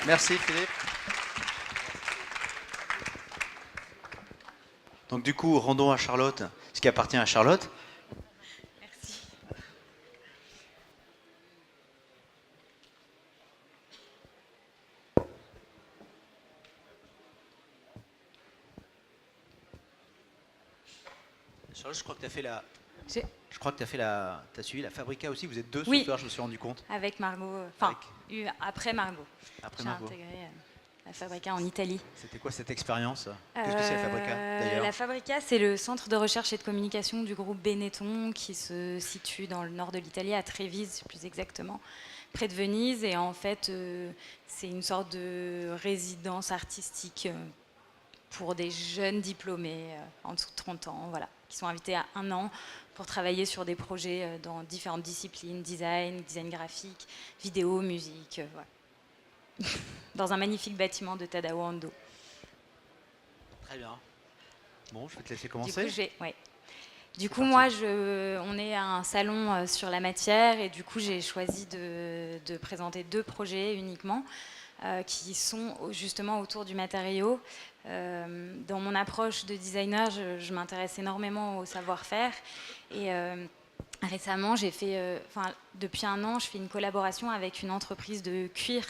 Merci Philippe. Donc du coup, rendons à Charlotte ce qui appartient à Charlotte. Merci. Charlotte, je crois que tu as fait la... J'ai- Je crois que tu as fait la... T'as suivi la Fabrica aussi, vous êtes deux ce Oui, soir, je me suis rendu compte. avec Margot, enfin, après Margot. Après J'ai Margot. intégré la Fabrica en Italie. C'était quoi cette expérience? Qu'est-ce que c'est la Fabrica d'ailleurs? La Fabrica, c'est le centre de recherche et de communication du groupe Benetton qui se situe dans le nord de l'Italie, à Trévise plus exactement, près de Venise. Et en fait, c'est une sorte de résidence artistique pour des jeunes diplômés en dessous de 30 ans, voilà, qui sont invités à 1 an pour travailler sur des projets dans différentes disciplines, design graphique, vidéo, musique, voilà. Dans un magnifique bâtiment de Tadao Ando. Très bien. Bon, je vais te laisser Du commencer. coup, ouais. Du coup, parti. moi, on est à un salon sur la matière et du coup, j'ai choisi de présenter 2 projets uniquement qui sont justement autour du matériau. Dans mon approche de designer, je m'intéresse énormément au savoir-faire et récemment, j'ai fait, depuis 1 an, je fais une collaboration avec une entreprise de cuir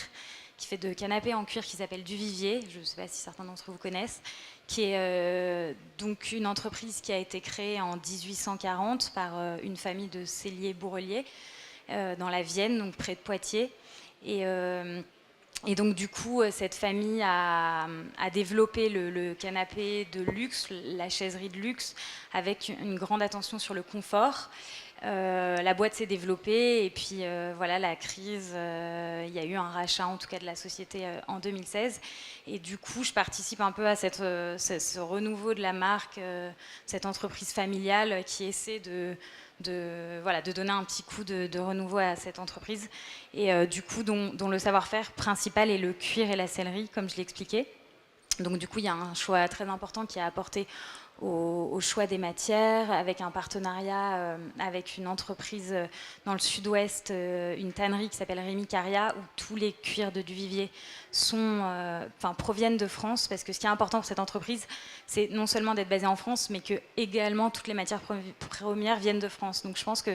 qui fait de canapés en cuir qui s'appelle Duvivier. Je ne sais pas si certains d'entre vous connaissent, qui est donc une entreprise qui a été créée en 1840 par une famille de selliers-bourreliers dans la Vienne, donc près de Poitiers. Et donc du coup, cette famille a développé le canapé de luxe, la chaiserie de luxe, avec une grande attention sur le confort. La boîte s'est développée et puis voilà, la crise, il y a eu un rachat en tout cas de la société en 2016 et du coup je participe un peu à ce renouveau de la marque, cette entreprise familiale qui essaie voilà, de donner un petit coup de renouveau à cette entreprise et du coup dont le savoir-faire principal est le cuir et la sellerie comme je l'ai expliqué. Donc du coup il y a un choix très important qui est apporté au choix des matières, avec un partenariat avec une entreprise dans le sud-ouest, une tannerie qui s'appelle Rémi Caria, où tous les cuirs de Duvivier proviennent de France, parce que ce qui est important pour cette entreprise, c'est non seulement d'être basée en France, mais que également toutes les matières premières viennent de France. Donc je pense que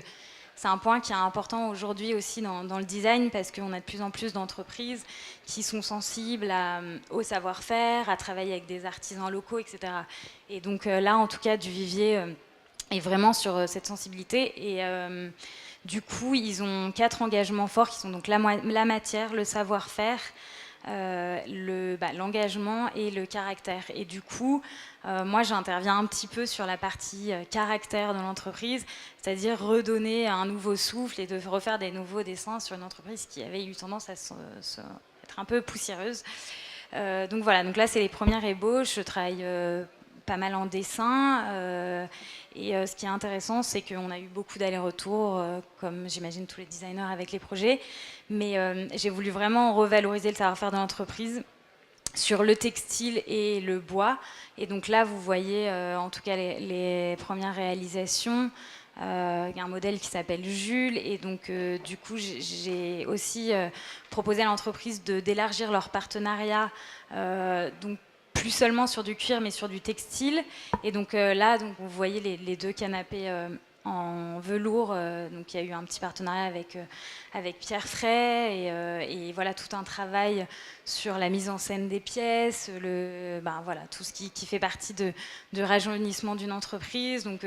c'est un point qui est important aujourd'hui aussi dans le design parce qu'on a de plus en plus d'entreprises qui sont sensibles au savoir-faire, à travailler avec des artisans locaux, etc. Et donc là, en tout cas, Duvivier est vraiment sur cette sensibilité. Et du coup, ils ont 4 engagements forts qui sont donc la matière, le savoir-faire, l'engagement et le caractère. Et du coup, moi, j'interviens un petit peu sur la partie caractère de l'entreprise, c'est-à-dire redonner un nouveau souffle et de refaire des nouveaux dessins sur une entreprise qui avait eu tendance à être un peu poussiéreuse. Donc voilà, donc là, c'est les premières ébauches. Je travaille pas mal en dessin. Et ce qui est intéressant, c'est qu'on a eu beaucoup d'allers-retours, comme j'imagine tous les designers avec les projets. Mais j'ai voulu vraiment revaloriser le savoir-faire de l'entreprise sur le textile et le bois. Et donc là, vous voyez en tout cas les premières réalisations. Il y a un modèle qui s'appelle Jules. Et donc, du coup, j'ai aussi proposé à l'entreprise d'élargir leur partenariat. Donc, plus seulement sur du cuir, mais sur du textile. Et donc là, donc, vous voyez les 2 canapés en velours. Donc il y a eu un petit partenariat avec Pierre Fray et voilà tout un travail sur la mise en scène des pièces, voilà, tout ce qui fait partie de rajeunissement d'une entreprise. Donc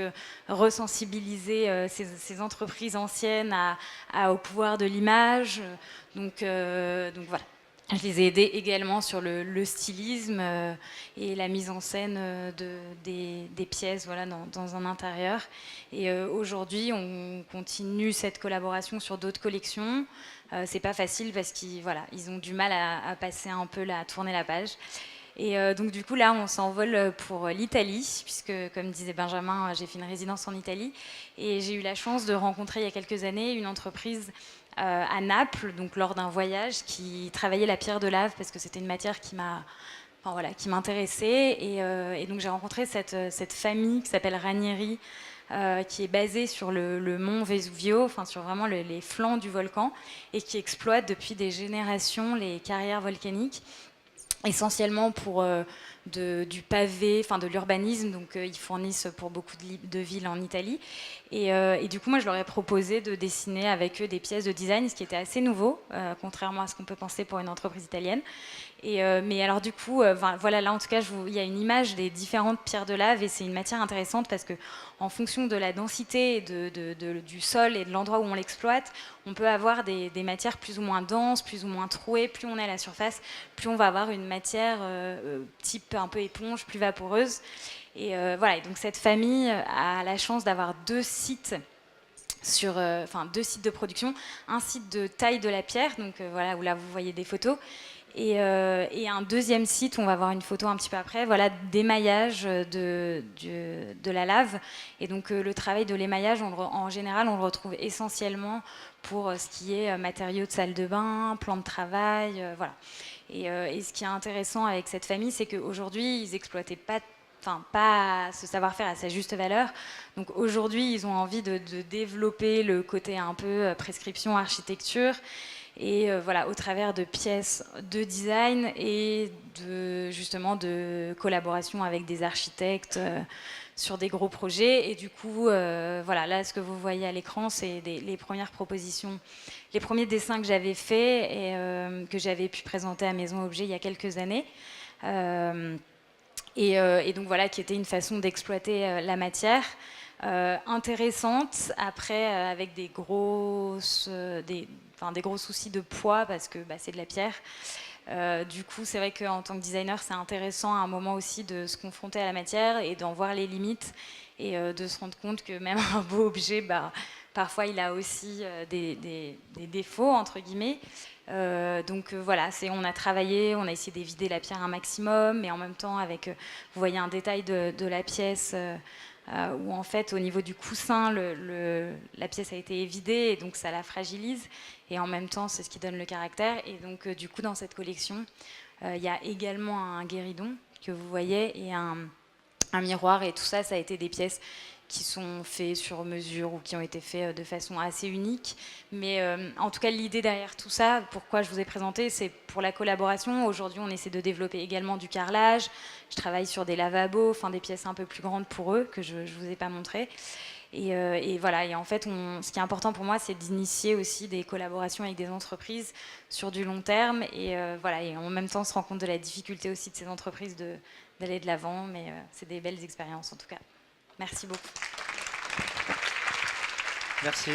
resensibiliser ces entreprises anciennes au pouvoir de l'image. Donc voilà. Je les ai aidés également sur le stylisme et la mise en scène des pièces voilà, dans un intérieur. Et aujourd'hui, on continue cette collaboration sur d'autres collections. C'est pas facile parce qu'ils ils ont du mal à passer un peu à tourner la page. Et donc du coup là on s'envole pour l'Italie puisque comme disait Benjamin j'ai fait une résidence en Italie et j'ai eu la chance de rencontrer il y a quelques années une entreprise à Naples donc lors d'un voyage qui travaillait la pierre de lave parce que c'était une matière qui m'intéressait et donc j'ai rencontré cette famille qui s'appelle Ranieri qui est basé sur le mont Vesuvio, enfin sur vraiment les flancs du volcan, et qui exploite depuis des générations les carrières volcaniques, essentiellement pour du pavé, enfin de l'urbanisme, donc ils fournissent pour beaucoup de villes en Italie. Et du coup, moi, je leur ai proposé de dessiner avec eux des pièces de design, ce qui était assez nouveau, contrairement à ce qu'on peut penser pour une entreprise italienne. Mais alors du coup, voilà, là en tout cas, il y a une image des différentes pierres de lave et c'est une matière intéressante parce que en fonction de la densité du sol et de l'endroit où on l'exploite, on peut avoir des matières plus ou moins denses, plus ou moins trouées. Plus on est à la surface, plus on va avoir une matière type un peu éponge, plus vaporeuse. Voilà, et donc cette famille a la chance d'avoir deux sites deux sites de production, un site de taille de la pierre, donc voilà, où là vous voyez des photos, et un deuxième site, on va voir une photo un petit peu après, voilà, d'émaillage de la lave. Et donc le travail de l'émaillage, en général, on le retrouve essentiellement pour ce qui est matériaux de salle de bain, plan de travail, voilà. Et ce qui est intéressant avec cette famille, c'est qu'aujourd'hui, ils n'exploitaient pas ce savoir-faire à sa juste valeur. Donc aujourd'hui, ils ont envie de développer le côté un peu prescription, architecture, et voilà, au travers de pièces de design et justement de collaboration avec des architectes sur des gros projets. Et du coup, voilà, là, ce que vous voyez à l'écran, c'est les premières propositions, les premiers dessins que j'avais faits et que j'avais pu présenter à Maison Objet il y a quelques années. Et donc voilà, qui était une façon d'exploiter la matière. Intéressante, après avec des gros soucis de poids parce que c'est de la pierre. Du coup, c'est vrai qu'en tant que designer, c'est intéressant à un moment aussi de se confronter à la matière et d'en voir les limites et de se rendre compte que même un beau objet, parfois il a aussi des défauts, entre guillemets. Donc voilà, on a travaillé, on a essayé d'éviter la pierre un maximum, mais en même temps, vous voyez un détail de la pièce où en fait, au niveau du coussin, la pièce a été évidée et donc ça la fragilise. Et en même temps, c'est ce qui donne le caractère. Et donc, du coup, dans cette collection, il y a également un guéridon que vous voyez et un miroir. Et tout ça, ça a été des pièces qui sont faites sur mesure ou qui ont été faites de façon assez unique. Mais en tout cas, l'idée derrière tout ça, pourquoi je vous ai présenté, c'est pour la collaboration. Aujourd'hui, on essaie de développer également du carrelage. Je travaille sur des lavabos, enfin des pièces un peu plus grandes pour eux, que je ne vous ai pas montrées. Et voilà, et en fait, ce qui est important pour moi, c'est d'initier aussi des collaborations avec des entreprises sur du long terme. Et voilà, et en même temps, on se rend compte de la difficulté aussi de ces entreprises d'aller de l'avant. Mais c'est des belles expériences en tout cas. Merci beaucoup. Merci.